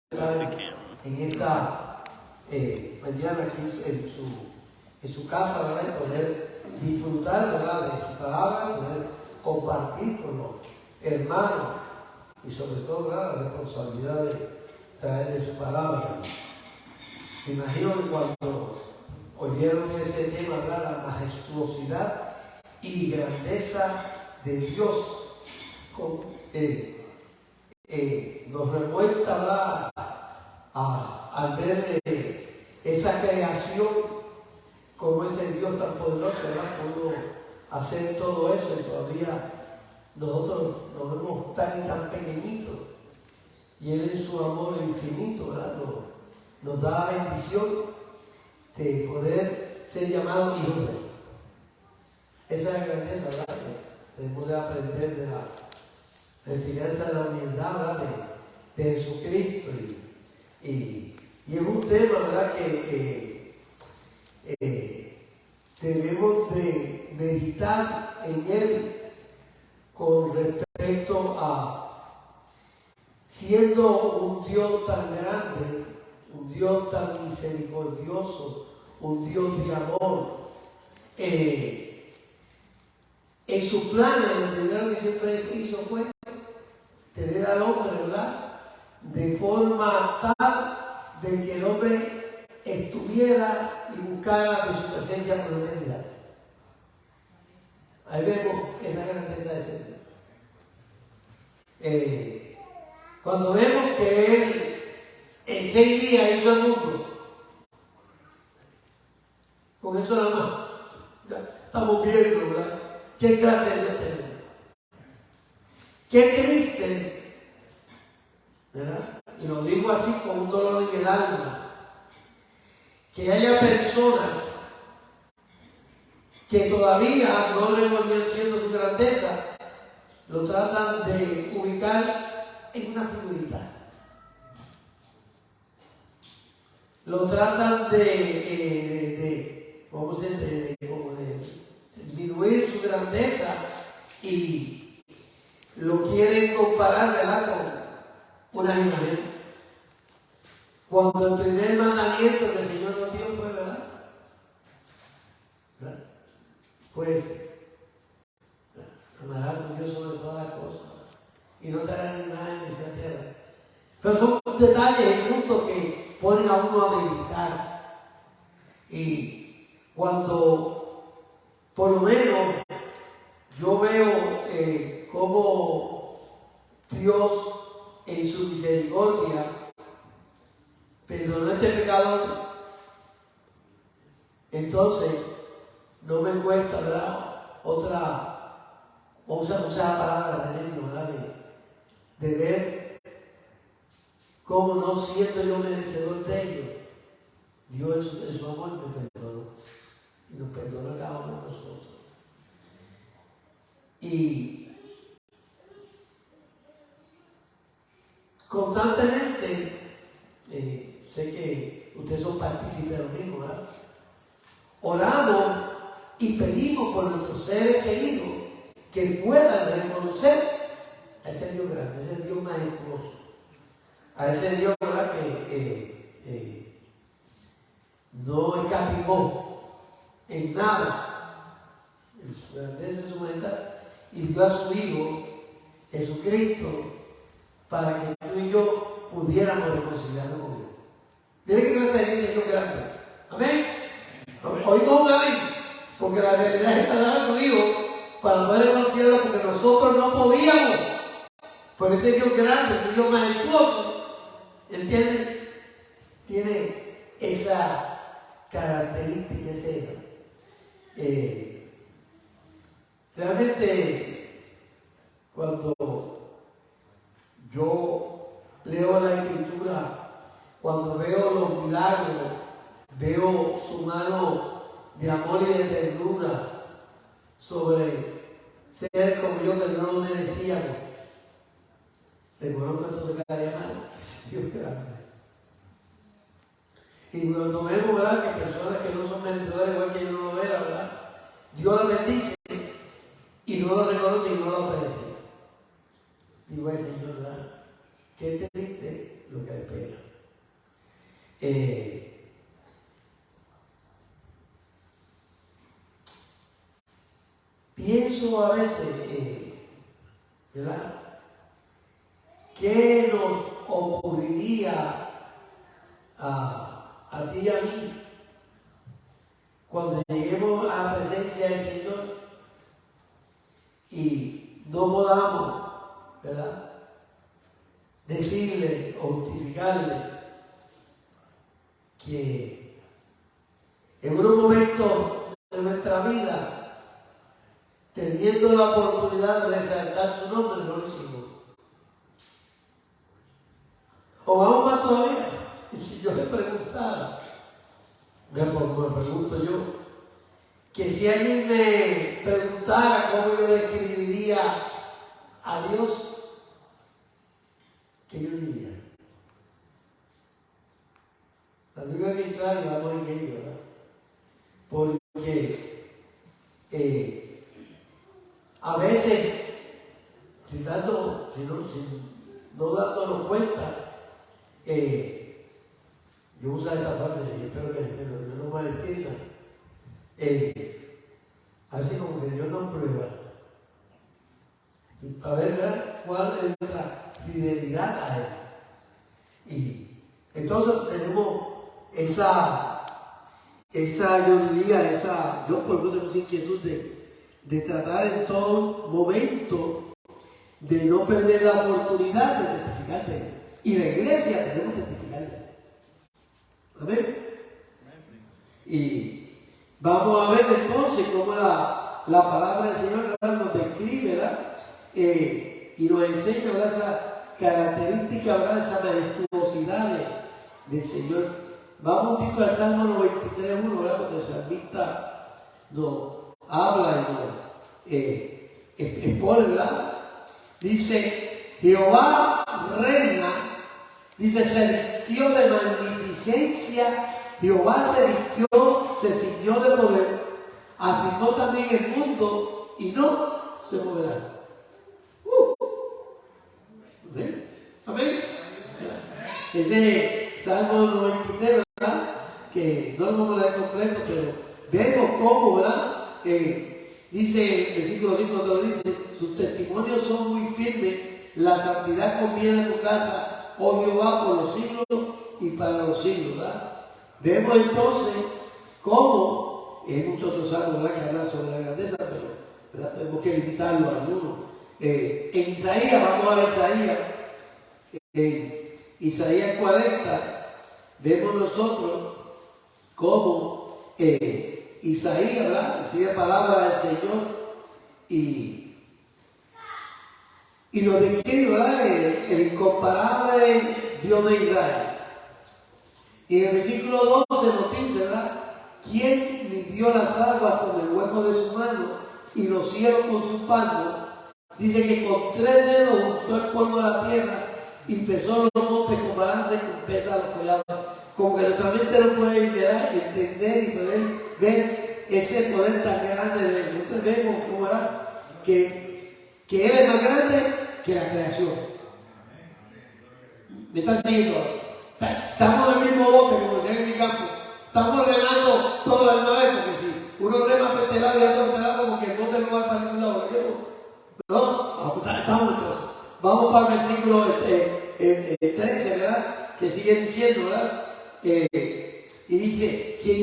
en esta mañana aquí en su casa, ¿verdad? Y poder disfrutar, ¿verdad?, de su palabra, poder compartir con los hermanos y sobre todo, ¿verdad?, la responsabilidad de traer de su palabra. Me imagino que cuando oyeron ese tema, ¿verdad?, la majestuosidad y grandeza de Dios, nos revuelta, ¿verdad?, al ver esa creación, como ese Dios tan poderoso, ¿verdad?, pudo hacer todo eso, y todavía nosotros nos vemos tan pequeñitos, y Él en su amor infinito, ¿verdad?, nos da la bendición de poder ser llamados hijos de Él. Esa es la grandeza, ¿verdad?, que debemos de aprender de la enseñanza de la humildad, ¿verdad?, de Jesucristo. Y es un tema, ¿verdad?, que debemos de meditar en él con respecto a, siendo un Dios tan grande, un Dios tan misericordioso, un Dios de amor, en sus planes, lo primero que siempre hizo fue tener al hombre, ¿verdad?, de forma tal de que el hombre estuviera y buscara de su presencia por la eternidad. Ahí vemos esa grandeza de ese Dios. Cuando vemos que Él en 6 días hizo el mundo, con eso nada más, ya estamos viendo, ¿verdad?, qué clase de Dios tenemos. Qué triste, ¿verdad?, y lo digo así con un dolor en el alma, que haya personas que todavía no reconociendo su grandeza, lo tratan de ubicar en una figurita. Lo tratan de disminuir su grandeza y lo quieren comparar, ¿verdad?, con una imagen. Cuando el primer mandamiento que el Señor nos dio fue, ¿verdad?, pues amarás a tu Dios sobre todas las cosas y no te harás imagen en la tierra. Pero son detalles y puntos que ponen a uno a meditar. Y cuando, por lo menos, yo veo cómo Dios en su misericordia perdonó a este pecador, entonces no me cuesta, ¿verdad?, vamos a usar la palabra ¿verdad?, de ver cómo, no siento yo merecedor de ello, Dios en su amor me perdonó y nos perdonó a cada uno de nosotros. Y constantemente, sé que ustedes son partícipes de lo mismo, ¿verdad?, oramos y pedimos por nuestros seres queridos que puedan reconocer a ese Dios grande, a ese Dios majestuoso, a ese Dios, ¿verdad?, que no escatimó en nada en su grandeza, en su majestad, y dio a su Hijo Jesucristo para que tú y yo pudiéramos reconciliarnos con Él. Tiene que creer en Dios grande. Amén. Oímos un amén, porque la realidad es que dar a su Hijo para poder reconciliarlo, porque nosotros no podíamos. Por ese Dios grande, ese Dios majestuoso, ¿entiendes?, tiene esa característica, realmente cuando yo leo la Escritura, cuando veo los milagros, veo su mano de amor y de ternura sobre seres como yo que no lo merecíamos, reconozco entonces cada día más, es Dios grande. Y cuando vemos, ¿verdad?, que personas que no son merecedores igual que yo no lo era, ¿verdad?, Dios lo bendice y no lo reconoce y no lo aprecia. Digo, ay Señor, ¿verdad?, qué triste lo que espera. Pienso a veces, ¿verdad? ¿Qué nos ocurriría a ti y a mí cuando lleguemos a la presencia del Señor y no podamos, ¿verdad?, decirle o justificarle que en un momento de nuestra vida, teniendo la oportunidad de resaltar su nombre, no lo hicimos? O vamos más todavía, y si yo le preguntara, me pregunto yo, que si alguien me preguntara cómo yo describiría a Dios, ¿qué yo diría? La Biblia que trae, vamos en ello, ¿verdad? Porque a veces, sin no dándonos cuenta, yo uso esta frase y espero que no me malentiendan. Así como que Dios nos prueba para ver, ¿verdad?, cuál es nuestra fidelidad a Él. Y entonces tenemos yo por lo tengo esa inquietud de tratar en todo momento de no perder la oportunidad de testificar de Él. Y la iglesia tenemos que testificar de Él. Amén. Y vamos a ver entonces cómo la palabra del Señor, ¿verdad?, nos describe, ¿verdad?, y nos enseña, ¿verdad?, esa característica, ¿verdad?, esa majestuosidad del Señor. Vamos un poquito al Salmo 93:1, ¿verdad?, donde el salmista nos habla y nos expone, ¿verdad? Dice: Jehová reina, dice, se vistió de magnificencia, Jehová se ciñó de poder, afirmó también el mundo y no se moverá. ¿Amén? ¿Amén? Es de Salmo 93, ¿verdad?, que no lo vamos a leer completo, pero vemos cómo, ¿verdad? Dice el versículo 5, cuando dice: sus testimonios son muy firmes, la santidad conviene a tu casa, oh Jehová, por los siglos y para los siglos, ¿verdad? Vemos entonces cómo, muchos otros salmos, ¿verdad?, que hablan sobre la grandeza, pero, ¿verdad?, tenemos que limitarlo a algunos. En Isaías, vamos a ver Isaías, en Isaías 40, vemos nosotros cómo Isaías, ¿verdad?, recibe palabra del Señor y nos describe, ¿verdad?, el incomparable Dios de Israel. Y en el versículo 12 nos dice, ¿verdad?, ¿quién midió las aguas con el hueco de su mano y los cielos con su palmo? Dice que con 3 dedos juntó el polvo de la tierra y pesó los montes con balanza y con pesa los collados. Como que nuestra mente no puede entender y poder ver ese poder tan grande de Él. Entonces vemos cómo, ¿verdad?, que Él es más grande que la creación. ¿Me están siguiendo? Estamos en el mismo bote, como decía en mi campo. Estamos remando toda la misma vez, porque si uno rema para este lado y otro para este lado, como que el bote no va para ningún lado. ¿No? Estamos entonces. Vamos para el versículo 13, ¿verdad?, que sigue diciendo, ¿verdad? Y dice: ¿quién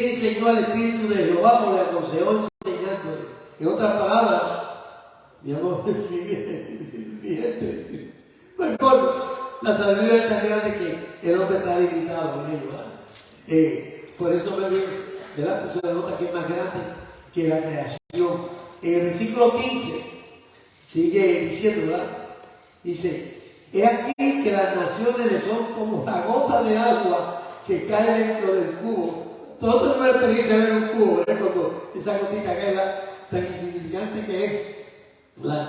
enseñó al Espíritu de Jehová o le aconsejó enseñándole? En otras palabras, mi amor, mi gente, mejor la sabiduría es tan grande que el hombre está limitado en ello, ¿verdad? Por eso me viene, ¿verdad?, pues se nota que es más grande que la creación. En el versículo 15 sigue diciendo, ¿verdad? Dice: he aquí que las naciones le son como la gota de agua que cae dentro del cubo. Todos tenemos la experiencia de ver un cubo, ¿verdad?, cuando esa gotita cae, ¿verdad?, tan insignificante que es, ¿verdad?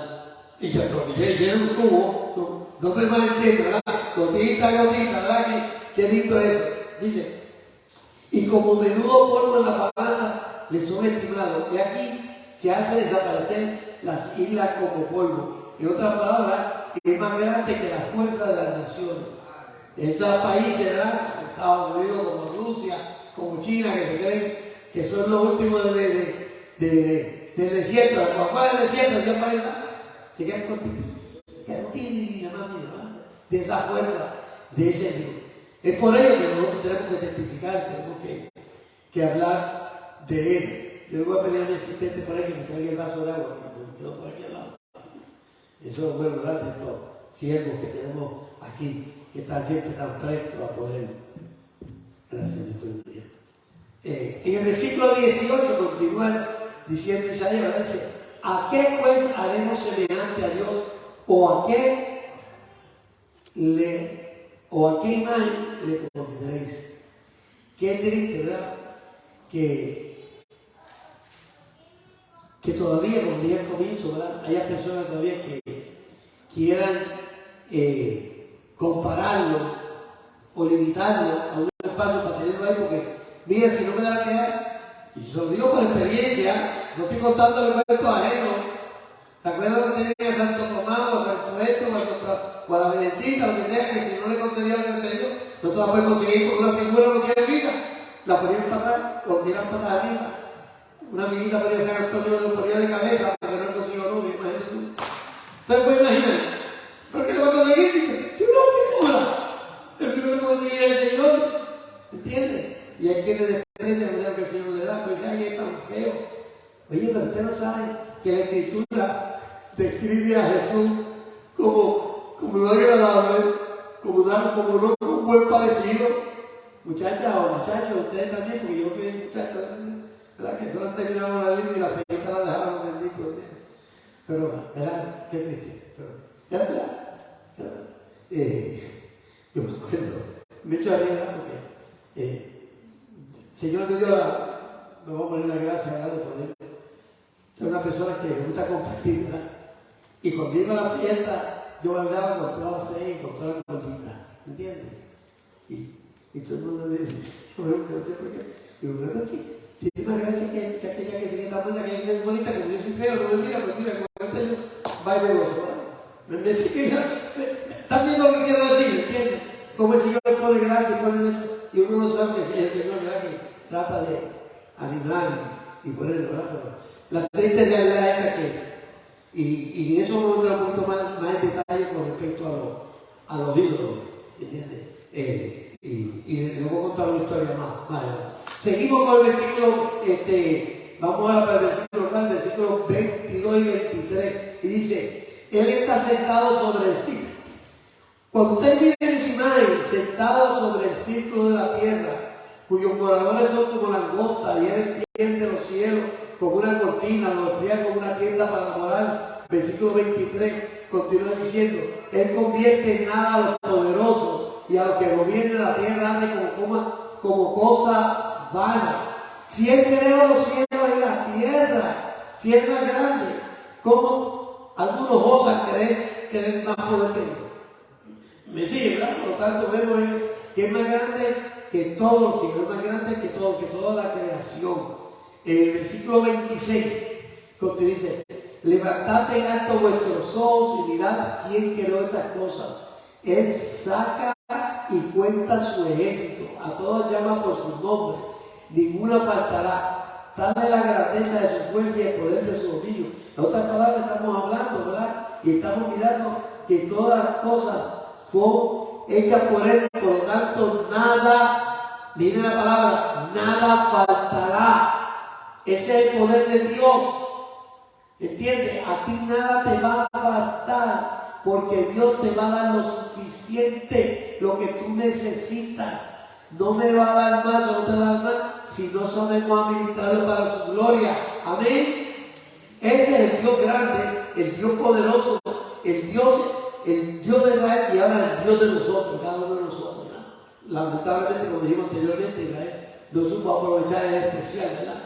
Y se llena un cubo, no me malentiendo, ¿verdad?, gotita, ¿verdad?, qué lindo es eso. Dice: y como menudo polvo en la palana le son estimados. He aquí que hace desaparecer las islas como polvo. En otras palabras, es más grande que la fuerza de las naciones. Esos países, ¿verdad? Como Estados Unidos, como Rusia, como China, que se creen que son los últimos del desierto. La Coca-Cola del desierto, ¿se acuerdan? Se quedan cortitos. Se quedan ni nada más, de esa fuerza, de ese Dios. Es por ello que nosotros tenemos que testificar, tenemos que hablar de Él. Yo le voy a pedir a mi asistente por ahí que me traiga el vaso de agua, que me quedó por aquí al lado. Eso es bueno, ¿verdad? De estos siervos que tenemos aquí, que están siempre tan prestos a poder. Gracias, Dios. En el versículo 18 continúa diciendo Isaías, ¿verdad? Dice, ¿a qué pues haremos semejante a Dios? ¿O a qué imagen le pondréis? Qué triste, ¿verdad? Que todavía, como dije al comienzo, ¿verdad? Haya personas todavía que quieran compararlo o limitarlo a un espacio para tenerlo ahí, porque mira, si no me da la queja, y yo lo digo por experiencia, no estoy contando el cuento ajeno. ¿Te acuerdas que tenía Santo Tomás o Santo esto o a la Benedicta, lo que sea, que si no le concedía lo que le pidió, no te la puedes conseguir porque una figura no quiere vida? La ponían para atrás, o tiran para arriba. Una amiguita ponía San Antonio, lo ponía de cabeza porque no consiguió novio, imagínate tú. Entonces, pues imagínate, ¿por qué lo va a conseguir? Dice, si no figura, el primero que conseguía es el Señor, ¿entiendes? Y hay quienes desprecian lo que el Señor le da, pues ay, es tan feo. Oye, pero usted no sabe que la Escritura describe a Jesús como lo agradable, como no un buen parecido. Muchachas o muchachos, ustedes también, porque yo fui muchacho, ¿verdad? Que solo terminaron la línea y la feita la dejaron bendito. Pero, ¿verdad? Qué triste. Pero, ¿verdad? Yo me acuerdo, me echo a reír porque el Señor me dio me voy a poner la gracia, ¿verdad? De poder. Soy una persona que me gusta compartir, ¿verdad? Y cuando iba a la fiesta, yo hablaba con toda la fe y con toda la colita, ¿entiendes? Y todo el mundo me dice, digo, bueno, tiene más gracia que aquella que tiene la buena, que es bonita, como yo soy feo, no me mira, pues mira, cuando yo baile gozo, ¿verdad? Me sigue, ¿están viendo lo que quiero decir? ¿Entiendes? Como el Señor pone gracia y pone esto, y uno no sabe que es el Señor, ¿verdad? Que trata de animar y ponerlo, ¿verdad? Pero la triste realidad es esta que, y en eso vamos a entrar un poquito más en detalle con respecto a los ídolos, ¿entiendes? Y les voy a contar una historia más. Vale. Seguimos con el versículo, vamos a para el versículo 22 y 23, y dice, Él está sentado sobre el círculo. Cuando ustedes miren esa imagen, sentado sobre el círculo de la tierra, cuyos moradores son como langostas, y Él extiende los cielos como una cortina, los emplea como una tienda para morar. Versículo 23 continúa diciendo, Él convierte en nada a los poderosos y a los que gobiernan la tierra hace como cosa vana. Si Él creó los cielos y la tierra, si es más grande, ¿cómo algunos osan creer más poder que Dios? Me sigue, ¿verdad? Por lo tanto, vemos que es más grande que todo los cielos, es más grande que toda la creación. El versículo 26 dice, levantad en alto vuestros ojos y mirad quién creó estas cosas. Él saca y cuenta su ejército, a todas llama por su nombre, ninguna faltará. Tal es la grandeza de su fuerza y el poder de su dominio. En otras palabras, estamos hablando, ¿verdad? Y estamos mirando que todas las cosas fueron hechas por Él, por lo tanto, nada, miren la palabra, nada faltará. Ese es el poder de Dios. ¿Entiendes? A ti nada te va a faltar, porque Dios te va a dar lo suficiente, lo que tú necesitas. No me va a dar más o no te va a dar más si no sabemos administrarlo para su gloria. Amén. Ese es el Dios grande, el Dios poderoso, el Dios de Israel y ahora el Dios de nosotros, cada uno de nosotros, ¿verdad? Lamentablemente, como dijimos anteriormente, Israel no supo aprovechar el especial, ¿verdad?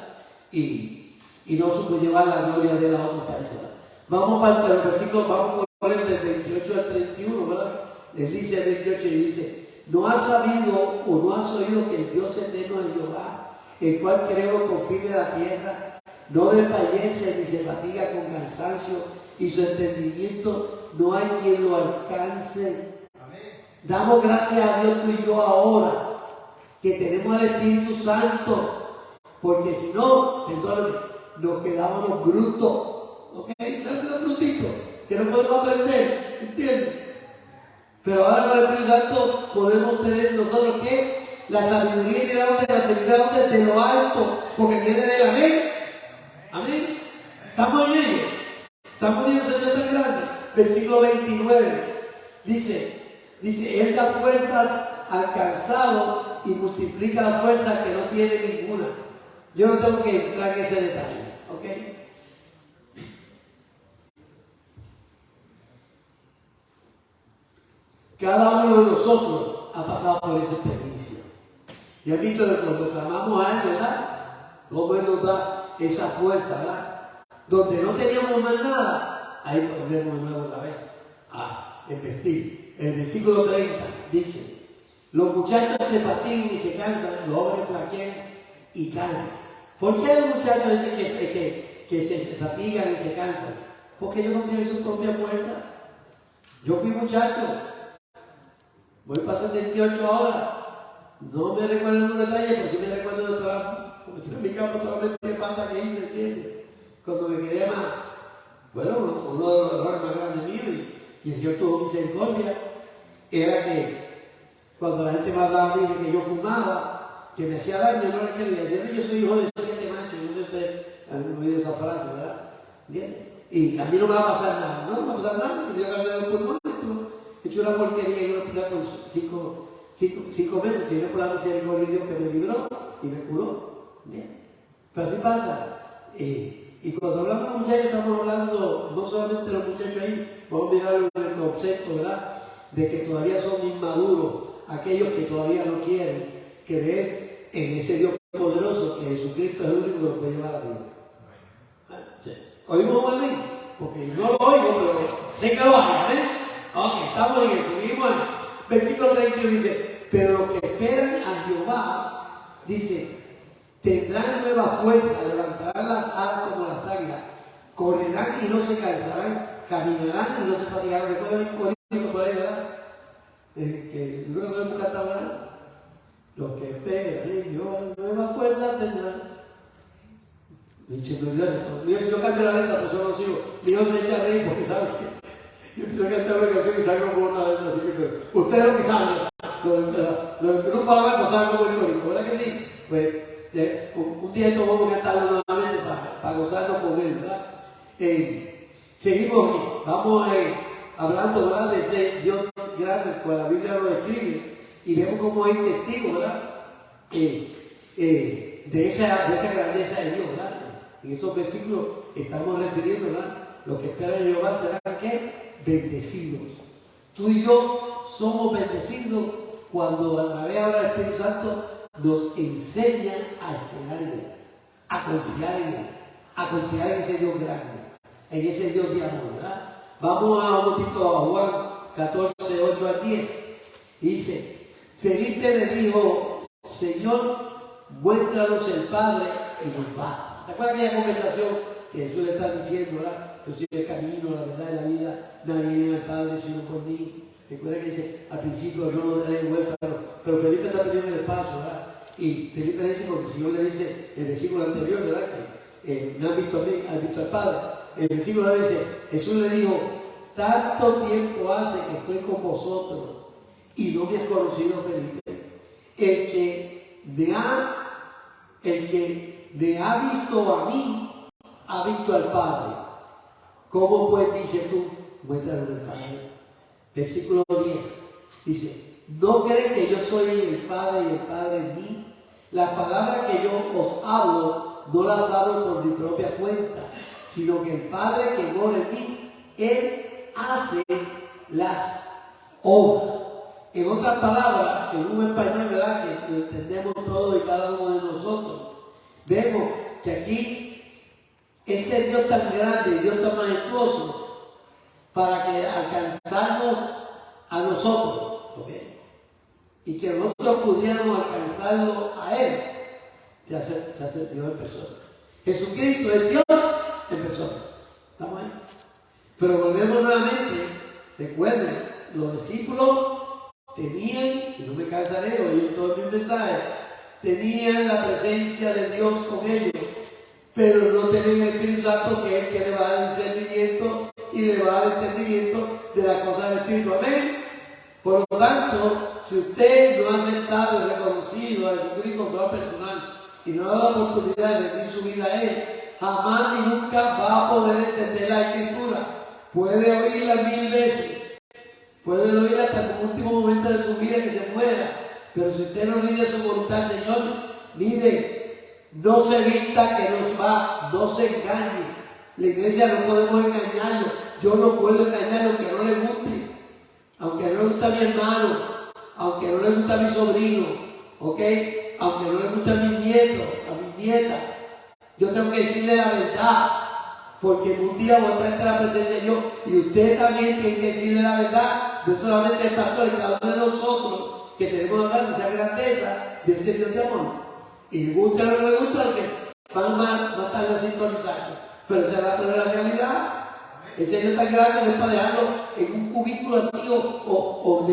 Y no supo llevar la gloria de la otra país, ¿verdad? Vamos para el versículo, vamos a poner del 28 al 31, ¿verdad? Les dice el 28 y dice, ¿no has sabido o no has oído que el Dios eterno es Jehová, el cual creó con fin de la tierra, no desfallece ni se fatiga con cansancio, y su entendimiento no hay quien lo alcance? Amén. Damos gracias a Dios tú y yo ahora que tenemos al Espíritu Santo, porque si no, entonces nos quedábamos brutos. ¿Ok? ¿Sabes los brutitos? Que no podemos aprender, ¿entiendes? Pero ahora con el Espíritu Santo podemos tener nosotros que la sabiduría y la seguridad desde lo alto, porque viene del amén. Amén. Estamos en ello. Estamos en ello, Señor tan grande. Versículo 29 dice, Él da fuerzas al cansado y multiplica la fuerza que no tiene ninguna. Yo no tengo que entrar en ese detalle, ¿ok? Cada uno de nosotros ha pasado por esa experiencia. Y has visto que cuando clamamos a Él, ¿verdad? Cómo Él nos da esa fuerza, ¿verdad? Donde no teníamos más nada, ahí volvemos de nuevo otra vez a investir. El versículo 30 dice, los muchachos se fatigan y se cansan, los hombres flaquean y caen. ¿Por qué los muchachos dicen que se fatigan y se cansan? Porque ellos no tienen su propia fuerza. Yo fui muchacho, voy para 78 ahora. No me recuerdo un detalle, porque me recuerdo de trabajo. Como si en mi campo solamente me falta que hice, ¿entiendes? Cuando me quedé más, bueno, uno de los errores más grandes míos, y el Señor tuvo misericordia, era que cuando la gente me hablaba a mí de que yo fumaba, que me hacía daño, no le quería decir, yo soy hijo de 7 machos, yo no sé si ustedes han oído esa frase, ¿verdad? ¿Entiendes? Y a mí no me va a pasar nada, no me va a pasar nada, porque yo voy a hacer un pulmón, he hecho una porquería y yo lo por 5 meses, si no por la misericordia de Dios que me libró y me curó. Bien. Pero así pasa. Y cuando hablamos de muchachos, estamos hablando no solamente de los muchachos ahí, vamos a mirar el concepto, ¿verdad? De que todavía son inmaduros, aquellos que todavía no quieren creer en ese Dios poderoso, que Jesucristo es el único que los puede llevar a Dios. ¿Sí? ¿Oímos un amén? Porque yo no lo oigo, pero sé que lo hay, ¿eh? Ok, estamos en esto, seguimos en versículo 30 dice, pero los que esperan a Jehová, dice, tendrán nueva fuerza, levantarán las alas como las águilas, correrán y no se cansarán, caminarán y no se fatigarán. Recuerden un corito por ahí, ¿verdad? Que luego no hemos cantado nada. Los que esperan en Jehová, nueva fuerza tendrán. Yo cambio la letra, pues yo no sigo. Mi hijo se echa a reír porque sabe que yo canté una canción y salgo con una letra así que ustedes lo que saben, los grupos alabanza saben cómo el código, ¿verdad que sí? Pues un día esto vamos a cantarlo nuevamente para gozarnos con él, ¿verdad? Seguimos aquí, vamos hablando, ¿verdad? De ese Dios grande, pues la Biblia lo describe y vemos cómo hay testigos, ¿verdad? De esa grandeza de Dios, ¿verdad? En estos versículos estamos recibiendo, ¿verdad? Los que esperan en Jehová serán, ¿qué? Bendecidos. Tú y yo somos bendecidos cuando a través ahora del Espíritu Santo nos enseñan a esperar en Él, a confiar en Él, a confiar en ese Dios grande, en ese Dios de amor, ¿verdad? Vamos a un momentito a Juan 14, 8 al 10. Dice, Felipe le dijo, Señor, muéstranos el Padre y nos basta. ¿Te acuerdas aquella conversación que Jesús le está diciendo, ¿verdad? Yo soy el camino, la verdad y la vida, nadie viene al Padre sino por mí. Recuerda que dice al principio yo no le daré huérfano, pero Felipe está pidiendo el paso, ¿verdad? Y Felipe dice, porque el Señor le dice en el versículo anterior, ¿verdad? Que me han visto a mí, han visto al Padre. El versículo dice, Jesús le dijo, tanto tiempo hace que estoy con vosotros y no me has conocido, Felipe. El que me ha visto a mí, ha visto al Padre. ¿Cómo pues dices tú? Muéstranos el Padre. Versículo 10 dice, ¿no creen que yo soy el Padre y el Padre en mí? Las palabras que yo os hablo, no las hablo por mi propia cuenta, sino que el Padre que mora en mí, Él hace las obras. En otras palabras, en un español, ¿verdad?, que lo entendemos todos y cada uno de nosotros, vemos que aquí ese Dios tan grande, Dios tan majestuoso, para que alcanzarnos a nosotros, ¿okay? Y que nosotros pudiéramos alcanzarlo a Él, se hace Dios en persona. Jesucristo es Dios en persona. ¿Estamos ahí? Pero volvemos nuevamente, recuerden, los discípulos tenían, y no me cansaré hoy en todo mi mensaje, tenían la presencia de Dios con ellos, pero no tenían el Espíritu Santo, que es el que le va a dar discernimiento y le va a dar entendimiento de las cosas del Espíritu. Amén. Por lo tanto, si usted no ha aceptado y reconocido a Jesucristo como Salvador personal y no ha dado la oportunidad de rendir su vida a Él, jamás ni nunca va a poder entender la Escritura. Puede oírla 1000 veces, puede oírla hasta el último momento de su vida que se muera, pero si usted no rinde su voluntad, Señor, mire, no se vista que nos va, no se engañe. La iglesia no podemos engañarlo. Yo no puedo engañarlo aunque no le guste, aunque no le guste a mi hermano, aunque no le guste a mi sobrino, ¿ok? Aunque no le guste a mis nietos, a mis nietas. Yo tengo que decirle la verdad, porque un día voy a traer la presencia de Dios y usted también tiene que decirle la verdad, no solamente el pastor, cada uno de nosotros que tenemos acá esa grandeza de este Dios de amor. Y le gusta o no le gusta, porque van a estar a sintonizarse. Pero esa es la realidad. El Señor está grande, no es para dejarlo en un cubículo así o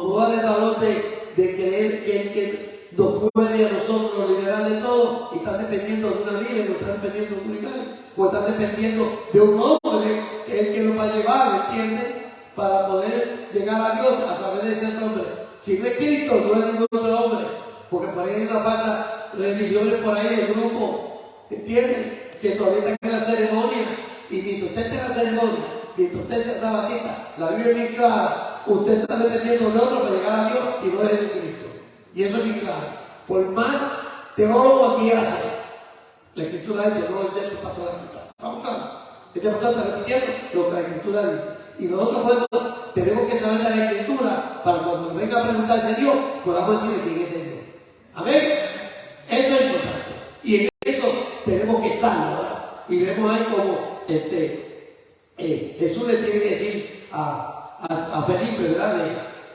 no alrededor de creer que nos puede a nosotros liberar de todo y están dependiendo de una vida, no están dependiendo de un animal, o están dependiendo de un hombre que es el que nos va a llevar, ¿entiendes? Para poder llegar a Dios a través de ese hombre. Si no es Cristo, no es ningún otro hombre, porque por ahí hay una falta religiones por ahí, el grupo, ¿entiendes? Que todavía están en la ceremonia. Y mientras usted esté en la ceremonia, mientras usted sea sabatista, la Biblia es muy clara, usted está dependiendo de otro para llegar a Dios y no es de Cristo. Y eso es muy claro. Por más teólogo que hace, la Escritura dice, no es el pastor de la Escritura. Vamos claro. Este pastor está repitiendo lo que la Escritura dice. Y nosotros pues, tenemos que saber la Escritura para cuando nos venga a preguntarse Dios, podamos decirle quién es el Dios. Amén. Eso es importante. Y en eso tenemos que estar, ¿verdad? Y vemos ahí como Jesús le tiene que decir a Felipe, ¿verdad?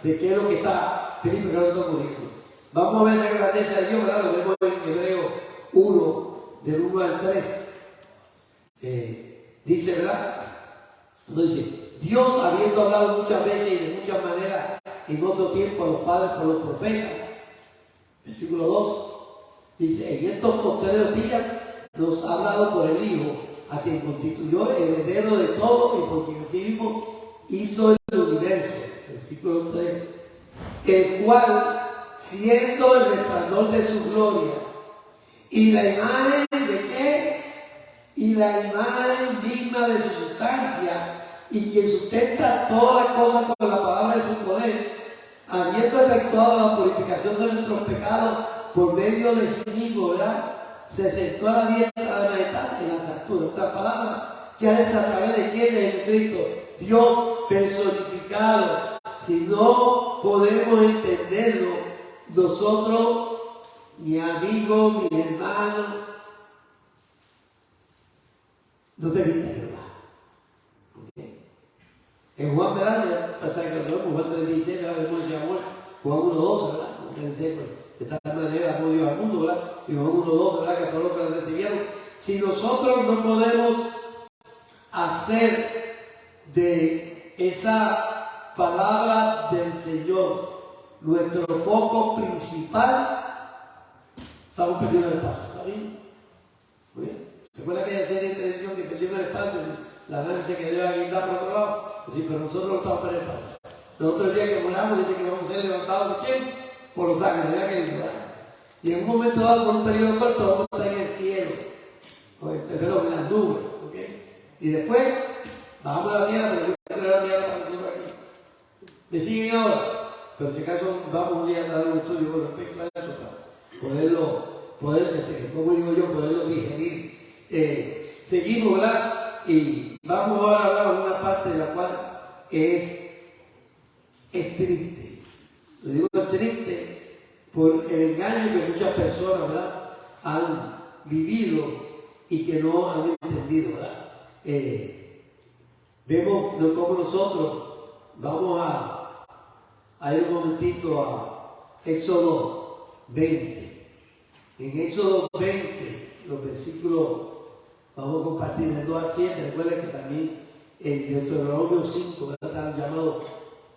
De qué es lo que está Felipe está ocurriendo. Vamos a ver la grandeza de Dios, ¿verdad? Lo vemos en Hebreo 1, del 1 al 3. Dice, ¿verdad? Dice, Dios, habiendo hablado muchas veces y de muchas maneras en otro tiempo a los padres por los profetas, versículo 2, dice, en estos postreros días nos ha hablado por el Hijo, a quien constituyó heredero de todo y por quien así mismo hizo el universo. Versículo 3, el cual, siendo el resplandor de su gloria y la imagen de qué, y la imagen digna de su sustancia, y quien sustenta todas las cosas con la palabra de su poder, habiendo efectuado la purificación de nuestros pecados por medio de sí mismo, ¿verdad? Se sentó a la diestra de la majestad en las alturas. Otra palabra que hace a través de quién, de Jesucristo, Dios personificado. Si no podemos entenderlo, nosotros, mi amigo, mi hermano, no te viste, ¿verdad? Okay. En Juan, ¿verdad? Pasa que lo vemos, Juan 3:16, ¿verdad? Vemos ese amor. Juan 1:12, ¿verdad? Como ustedes dicen, de tal manera amó Dios al mundo, ¿verdad? Y Juan 1:12, ¿verdad? Que a todos los que lo recibieron. Si nosotros no podemos hacer de esa palabra del Señor nuestro foco principal, estamos perdiendo el espacio. ¿Está bien? Muy bien. ¿Recuerda aquella serie de televisión que perdió el espacio? La nave se quedó a guindar por otro lado. Sí, pero nosotros no estamos perdiendo el espacio. Nosotros el día que moramos dice que vamos a ser levantados ¿de quién? Por los ángeles, ¿verdad que dice? Y en un momento dado, por un periodo corto, vamos a estar en el cielo. Perdón, en las nubes. ¿Okay? Y después, bajamos a la tierra, pero yo creo que la tierra para nosotros aquí. Me siguen ahora. Pero si acaso vamos un día a dar un estudio con respecto a eso para como digo yo, poderlo digerir. Seguimos, ¿verdad? Y vamos ahora a hablar de una parte de la cual es triste. Lo digo triste por el engaño que muchas personas, ¿verdad?, han vivido y que no han entendido, ¿verdad? Vemos cómo nosotros vamos a ir un momentito a Éxodo 20. En Éxodo 20, los versículos, vamos a compartir de 2 a 7. Recuerden que también en Deuteronomio 5 están llamados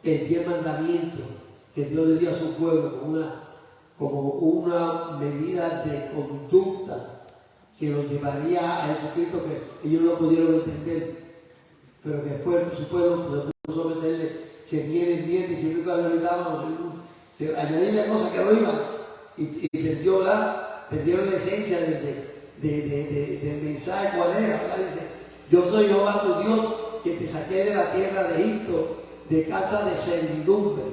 el 10 mandamientos que Dios le dio a su pueblo como una medida de conducta que los llevaría a Jesucristo, que ellos no pudieron entender, pero que después su pueblo se puso a meterle se viene y siempre que habilitábamos, añadirle cosas que no iban y perdieron la esencia del mensaje. ¿Cuál era? Dice, yo soy Jehová tu Dios que te saqué de la tierra de Egipto, de casa de servidumbre.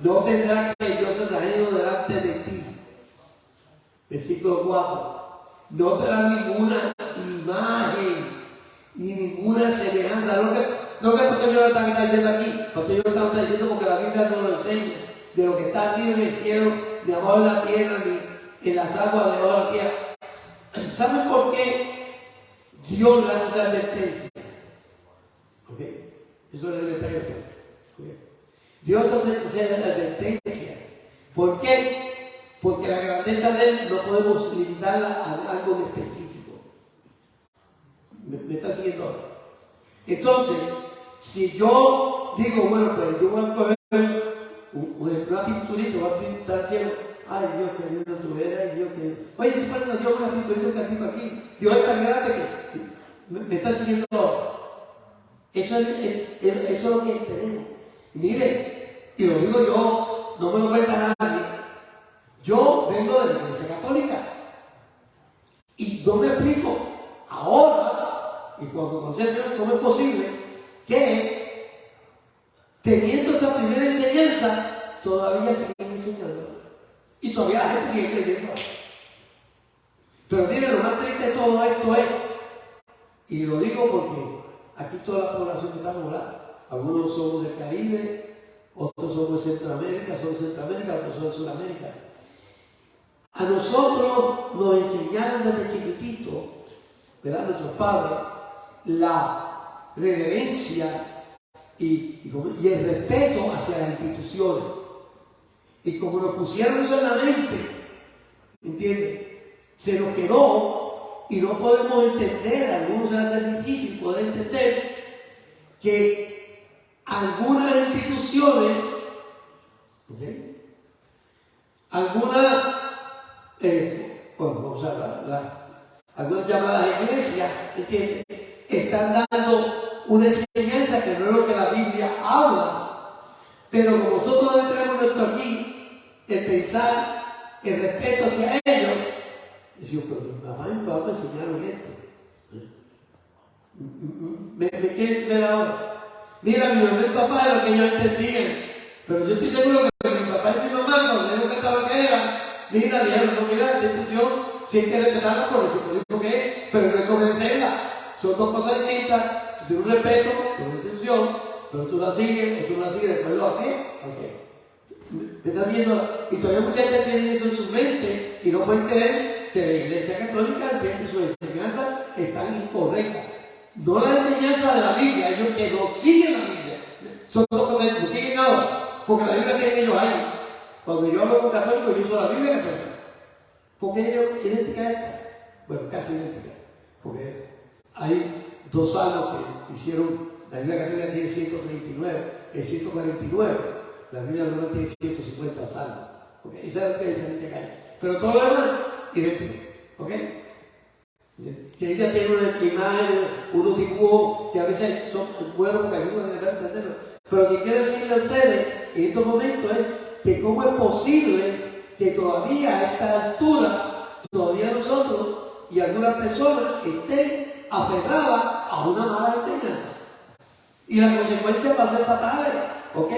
No tendrás que dioses ajenos delante de ti. Versículo 4. No tendrás ninguna imagen ni ninguna semejanza. No que porque yo lo está diciendo aquí, porque yo lo está diciendo porque la Biblia no lo enseña, de lo que está arriba en el cielo, ni abajo en la tierra, ni en las aguas de abajo de la tierra. ¿Saben por qué Dios le hace esa advertencia? ¿Okay? Eso es el detalle. ¿Okay? Dios hace esa advertencia. ¿Por qué? Porque la grandeza de Él no podemos limitarla a algo específico. ¿Me está siguiendo ahora? Entonces, si yo digo, bueno, pues yo voy a coger una pinturita, voy a pintar el cielo. Ay, Dios, que lindo tú eres, Dios, que... Oye, tú pones a Dios una pinturita que tengo aquí. Dios es tan grande que me está siguiendo ahora. Eso es lo que tenemos. Mire, y lo digo yo, no me lo cuenta nadie. Yo vengo de la Iglesia Católica y no me explico ahora, y cuando conocí al Señor, cómo es posible que teniendo esa primera enseñanza todavía siguen enseñando y todavía la gente sigue creyendo. Pero mire, lo más triste de todo esto es, y lo digo porque aquí toda la población está volada. Algunos somos del Caribe, otros somos de Centroamérica, otros son de Sudamérica. A nosotros nos enseñaron desde chiquititos, ¿verdad? Nuestros padres, la reverencia y el respeto hacia las instituciones. Y como nos pusieron eso en la mente, ¿entiendes? Se nos quedó y no podemos entender, a algunos se hace difícil poder entender que algunas instituciones, ¿okay? Algunas llamadas iglesias, ¿entiendes? Están dando una enseñanza que no es lo que la Biblia habla, pero como nosotros tenemos nuestro aquí, el pensar, el respeto hacia ellos, decimos, pero mi mamá y mi papá me enseñaron esto. ¿Me quieren ver ahora? Mira, mi mamá y mi papá era lo que ellos entendían, pero yo estoy seguro que mi papá y mi mamá, cuando dijeron que estaba lo que era, mira, dijeron, no, mira, esta institución, si hay que respetarla por eso, por lo que es, pero no es convencerla. Son dos cosas distintas. Tú tienes un respeto por una institución, pero tú la sigues, o tú la sigues después lo haces. ¿Me estás viendo? Y todavía mucha gente tiene eso en su mente y no pueden creer que la Iglesia Católica entiende sus enseñanzas están incorrectas. No la enseñanza de la Biblia, ellos que no siguen la Biblia. Son dos cosas que no siguen ahora, porque la Biblia tiene ellos ahí. Cuando yo hablo con católicos, yo uso la Biblia católica. ¿Por qué ellos idéntica esta? Bueno, casi idéntica. Porque hay 2 salmos que hicieron, la Biblia católica tiene 139, el 149, la Biblia romana tiene 150 salmos. ¿Okay? Esa es la diferencia que hay. Pero todo lo demás, idéntico. ¿Ok? Que ella tiene una imagen, unos dibujos que a veces son buenos porque ayudan a entenderlo. Pero lo que quiero decirle a ustedes en estos momentos es que cómo es posible que todavía a esta altura, todavía nosotros y algunas personas estén aferradas a una mala enseñanza. Y la consecuencia va a ser fatal, ¿ok?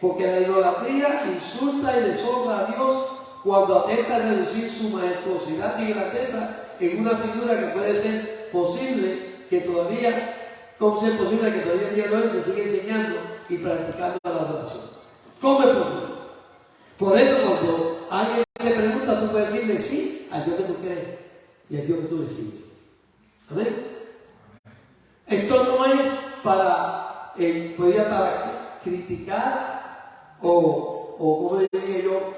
Porque la idolatría insulta y deshonra a Dios cuando atenta a reducir su majestuosidad y grandeza en una figura que puede ser posible que todavía, ¿cómo es posible que todavía el día de hoy se siga enseñando y practicando la adoración? ¿Cómo es posible? Por eso cuando alguien te pregunta, tú puedes decirle sí al Dios que tú crees y al Dios que tú decides. ¿Amén? Esto no es para criticar o como le diría yo,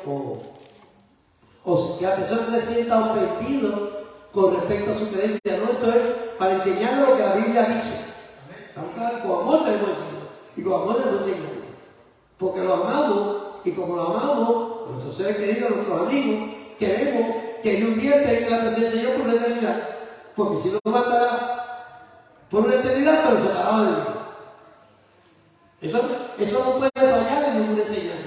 o que la persona se sienta ofendido con respecto a su creencia. No, esto es para enseñarle lo que la Biblia dice. Estamos claros, con amor tenemos que decirlo. Y con amor no se engaña. Porque lo amamos, y como lo amamos, nuestros seres queridos, nuestros amigos, queremos que ellos un día tengan la presencia de Dios por una eternidad. Porque si no va a estar por una eternidad, pero separado de Dios. Eso no puede fallar en ninguna enseñanza.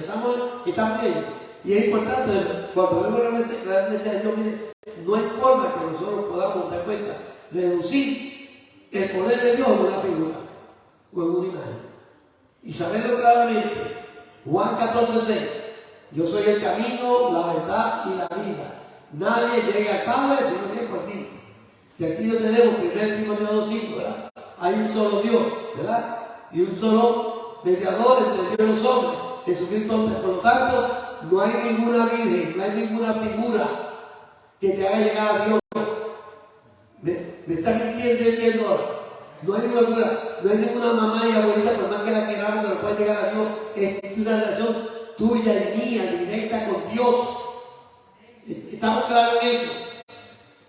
Estamos en ello. Y es importante, cuando vemos la necesidad de Dios, mire, no hay forma que nosotros podamos dar cuenta, reducir el poder de Dios en una figura o en una imagen. Y saberlo claramente. Juan 14:6. Yo soy el camino, la verdad y la vida. Nadie llega al Padre si no tiene por mí. Y aquí lo tenemos, 1 Timoteo 2:5, ¿verdad? Hay un solo Dios, ¿verdad? Y un solo mediador entre Dios y los hombres, Jesucristo hombre. Por lo tanto, no hay ninguna virgen, no hay ninguna figura que te haga llegar a Dios. ¿Me están entendiendo ahora? No hay ninguna figura, no hay ninguna mamá y abuelita, por más que la queramos, que no pueda llegar a Dios. Es una relación tuya y mía, directa con Dios. ¿Estamos claros en eso?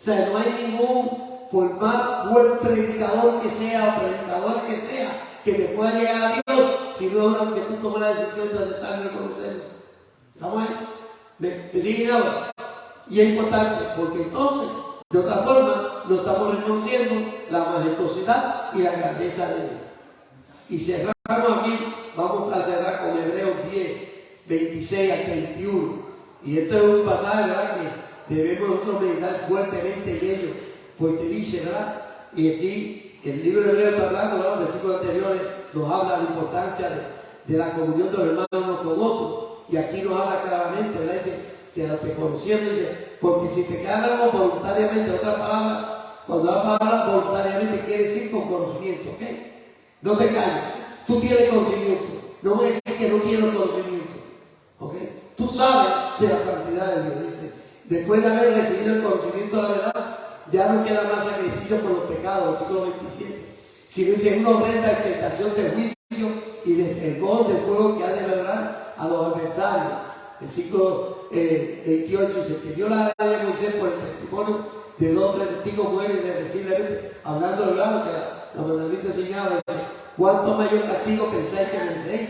O sea, no hay ningún, por más buen predicador que sea o predicador que sea, que te pueda llegar a Dios, si no es que tú tomas la decisión de aceptarlo y reconocerlo. ¿Estamos ahí? ¿Me siguen ahora? Y es importante, porque entonces, de otra forma, no estamos reconociendo la majestuosidad y la grandeza de Dios. Y cerramos aquí, vamos a cerrar con Hebreos 10, 26 al 31. Y esto es un pasaje, ¿verdad?, que debemos nosotros meditar fuertemente en ello, porque dice, ¿verdad? Y aquí el libro de Hebreos está hablando, ¿verdad? Los versículos anteriores nos habla de la importancia de la comunión de los hermanos unos con otros. Y aquí nos habla claramente, ¿verdad? Dice que los que conocieron, dice, porque si te quedáramos voluntariamente, otra palabra, cuando la palabra voluntariamente quiere decir con conocimiento, ¿ok? No te calles, tú tienes conocimiento, no me dices que no tienes conocimiento, ¿ok? Tú sabes de la santidad de Dios, dice. Después de haber recibido el conocimiento de la verdad, ya no queda más sacrificio por los pecados, versículo 27. Sino dice una horrenda expectación de juicio y de fervor de fuego que ha de lograr a los adversarios. Versículo 28 dice que Dios la ley de Moisés por el testimonio de 2 o 3 testigos mueren irreversiblemente, hablando de lo que los mandamientos enseñaban. ¿Cuánto mayor castigo pensáis que merecéis?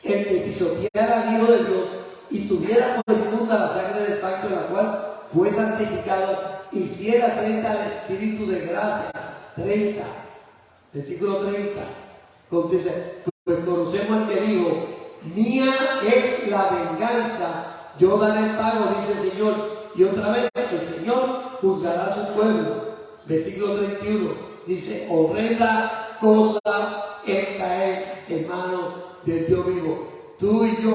El que pisoteara al Hijo de Dios y tuviera por inmunda la sangre del pacto en la cual fue santificado, hiciera frente al Espíritu de gracia. 30, versículo 30. Dice, pues conocemos al que dijo, mía es la venganza, yo daré el pago, dice el Señor. Y otra vez, el Señor juzgará a su pueblo. Versículo 31, dice, horrenda cosa es caer en manos del Dios vivo. Tú y yo,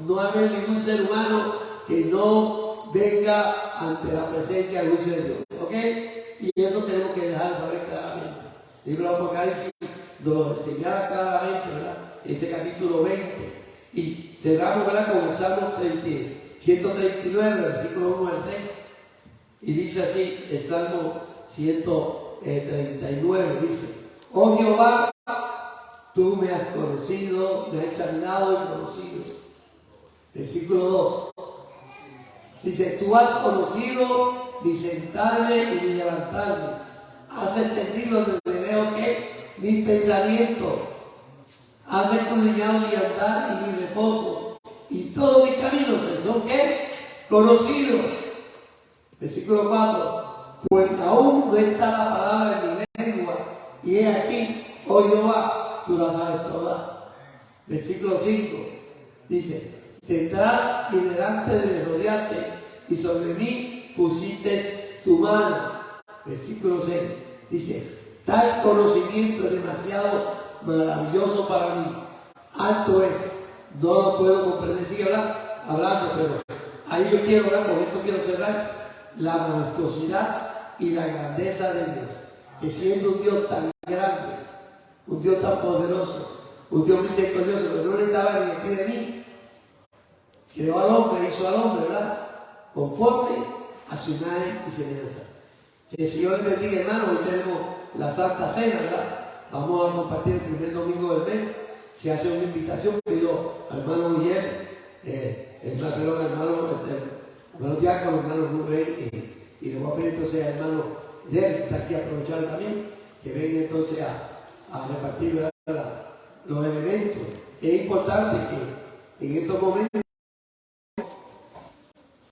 no hay ningún ser humano que no venga ante la presencia del juicio de Dios. ¿Ok? Y eso tenemos que dejar saber claramente. El libro de Apocalipsis nos señala claramente, ¿verdad? Este capítulo 20. Y cerramos, ¿verdad?, con el Salmo 139, versículo 1 al 6. Y dice así, el Salmo 139, dice, oh Jehová, tú me has conocido, me has examinado y conocido. Versículo 2. Dice, tú has conocido mi sentarme y mi levantarme. Has entendido desde lejos que mis pensamientos. Has escudriñado mi andar y mi reposo. Y todos mis caminos son ¿qué? Conocidos. Versículo 4. Pues aún no está la palabra en mi lengua. Y he aquí, oh Jehová, tú la sabes toda. Versículo 5. Dice, detrás y delante de rodearte, y sobre mí pusiste tu mano. Versículo 6. Dice, tal conocimiento es demasiado maravilloso para mí. Alto es, no lo puedo comprender. Sigue hablando, pero ahí yo quiero hablar, con esto quiero cerrar, la majestuosidad y la grandeza de Dios. Que siendo un Dios tan grande, un Dios tan poderoso, un Dios misericordioso, que no le daba ni de mí, creó al hombre, hizo al hombre, ¿verdad?, conforme a su imagen y semejanza. Que el Señor les bendiga, hermanos. Hoy tenemos la Santa Cena, ¿verdad? Vamos a compartir el primer domingo del mes. Se hace una invitación, pido al hermano Guillermo, hermano Diácono, hermano Rubén, y le voy a pedir entonces al hermano Derek, que está aquí, aprovechar también, que venga entonces a repartir, ¿verdad?, los elementos. Es importante que en estos momentos